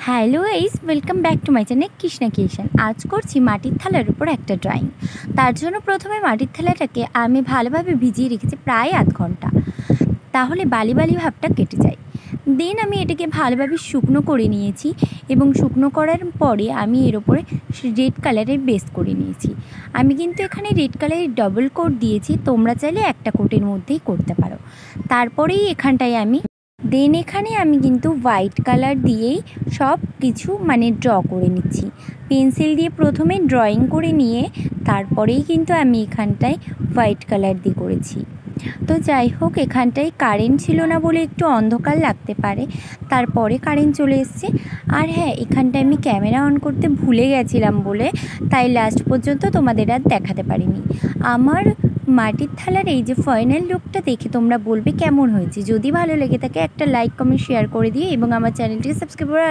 Hello guys, welcome back to my channel Krishna creation. আজ করছি মাটির থালার উপর একটা ড্রয়িং। তার জন্য প্রথমে মাটির থালাটাকে আমি ভালোভাবে ভিজিয়ে রেখেছি প্রায় আধ ঘন্টা, তাহলে বালি বালি ভাবটা কেটে যায়। দেন আমি এটাকে ভালোভাবে শুকনো করে নিয়েছি এবং শুকনো করার পরে আমি এর ওপরে রেড কালারের বেস করে নিয়েছি। আমি কিন্তু এখানে রেড কালারের ডবল কোট দিয়েছি, তোমরা চাইলে একটা কোটের মধ্যেই করতে পারো। তারপরেই এখানটায় এখানে আমি কিন্তু হোয়াইট কালার দিয়েই সব কিছু ড্র করে নিচ্ছি। পেন্সিল দিয়ে প্রথমে ড্রয়িং করে নিয়ে তারপরেই কিন্তু আমি এখানটায় হোয়াইট কালার দিয়ে করেছি। তো যাই হোক, এখানটায় কারেন্ট ছিল না বলে একটু অন্ধকার লাগতে পারে, তারপরে কারেন্ট চলে এসছে। আর হ্যাঁ, এখানটায় আমি ক্যামেরা অন করতে ভুলে গেছিলাম বলে তাই লাস্ট পর্যন্ত তোমাদের আর দেখাতে পারিনি। আমার মাটির থালার এই যে ফাইনাল লুকটা দেখে তোমরা বলবে কেমন হয়েছে। যদি ভালো লেগে থাকে একটা লাইক কমেন্ট শেয়ার করে দিও এবং আমার চ্যানেলটিকে সাবস্ক্রাইব করে